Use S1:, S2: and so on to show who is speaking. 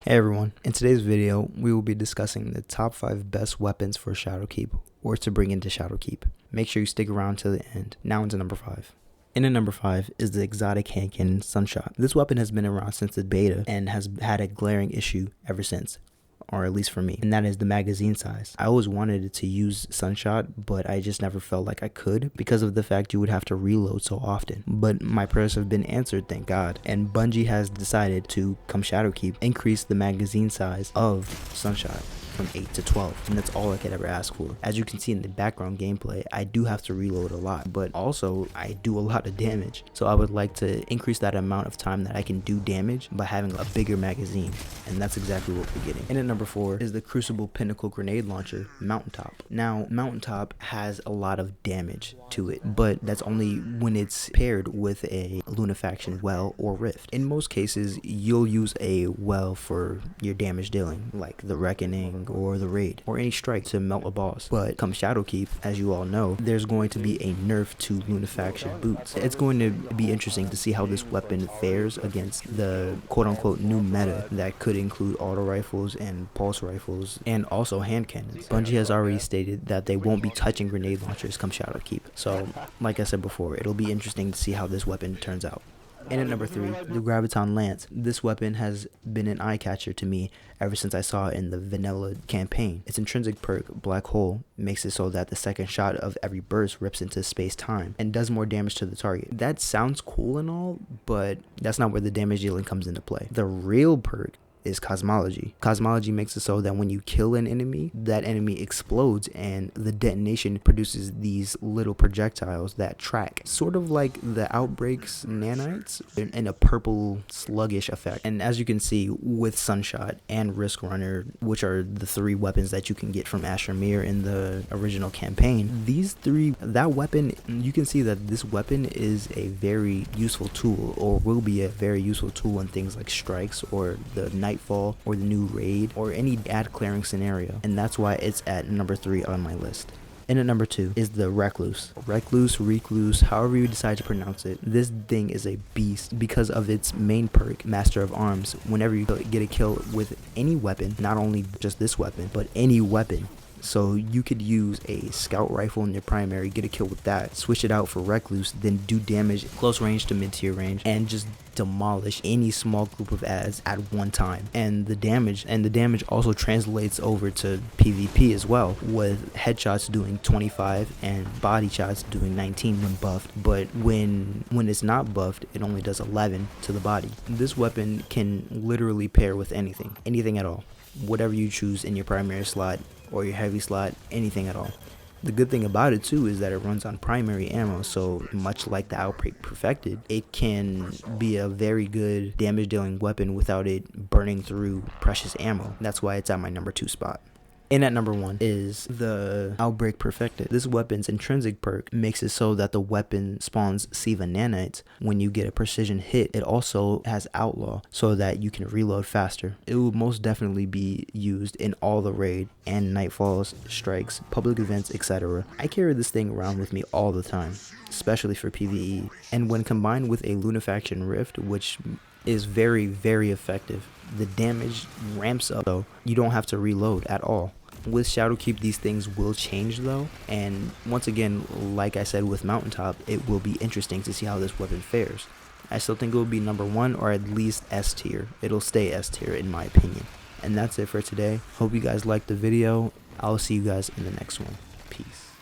S1: Hey everyone, in today's video we will be discussing the top 5 best weapons for Shadowkeep or to bring into Shadowkeep. Make sure you stick around to the end. Now into number 5. In at number 5 is the exotic hand cannon Sunshot. This weapon has been around since the beta and has had a glaring issue ever since, or at least for me, and that is the magazine size. I always wanted to use Sunshot, but I just never felt like I could because of the fact you would have to reload so often. But my prayers have been answered, thank God, and Bungie has decided to, come Shadowkeep, increase the magazine size of Sunshot from 8 to 12, and that's all I could ever ask for. As you can see in the background gameplay, I do have to reload a lot, but also I do a lot of damage, so I would like to increase that amount of time that I can do damage by having a bigger magazine, and that's exactly what we're getting. And at number 4 is the Crucible Pinnacle grenade launcher Mountaintop. Now Mountaintop has a lot of damage to it, but that's only when it's paired with a Lunafaction well or rift. In most cases you'll use a well for your damage dealing, like the Reckoning or the raid or any strike to melt a boss. But come Shadowkeep, as you all know, there's going to be a nerf to Lunafaction boots. It's going to be interesting to see how this weapon fares against the quote-unquote new meta that could include auto rifles and pulse rifles and also hand cannons. Bungie has already stated that they won't be touching grenade launchers come Shadowkeep, so like I said before, it'll be interesting to see how this weapon turns out. And at number 3, the Graviton Lance. This weapon has been an eye catcher to me ever since I saw it in the vanilla campaign. Its intrinsic perk, Black Hole, makes it so that the second shot of every burst rips into space-time and does more damage to the target. That sounds cool and all, but that's not where the damage dealing comes into play. The real perk is Cosmology. Cosmology makes it so that when you kill an enemy, that enemy explodes and the detonation produces these little projectiles that track, sort of like the Outbreak's nanites, in a purple sluggish effect. And as you can see with Sunshot and Risk Runner, which are the 3 weapons that you can get from Ashermere in the original campaign, these 3, that weapon, you can see that this weapon is a very useful tool, or will be a very useful tool in things like strikes or the Nightfall or the new raid or any ad clearing scenario, and that's why it's at number 3 on my list. And at number 2 is the Recluse, Recluse, however you decide to pronounce it. This thing is a beast because of its main perk, Master of Arms. Whenever you get a kill with any weapon, not only just this weapon, but any weapon. So you could use a scout rifle in your primary, get a kill with that, switch it out for Recluse, then do damage close range to mid-tier range and just demolish any small group of ads at one time. And the damage also translates over to PvP as well, with headshots doing 25 and body shots doing 19 when buffed, but when it's not buffed, it only does 11 to the body. This weapon can literally pair with anything at all, whatever you choose in your primary slot or your heavy slot, anything at all. The good thing about it too is that it runs on primary ammo, so much like the Outbreak Perfected, it can be a very good damage dealing weapon without it burning through precious ammo. That's why it's at my number 2 spot. And at number 1 is the Outbreak Perfected. This weapon's intrinsic perk makes it so that the weapon spawns Siva nanites when you get a precision hit. It also has Outlaw so that you can reload faster. It will most definitely be used in all the raid and Nightfalls, strikes, public events, etc. I carry this thing around with me all the time, especially for PvE. And when combined with a Lunafaction Rift, which is very, very effective, the damage ramps up, so you don't have to reload at all. With Shadowkeep, these things will change though, and once again, like I said with Mountaintop, it will be interesting to see how this weapon fares. I still think it will be number 1 or at least S tier. It'll stay S tier in my opinion. And that's it for today. Hope you guys liked the video. I'll see you guys in the next one.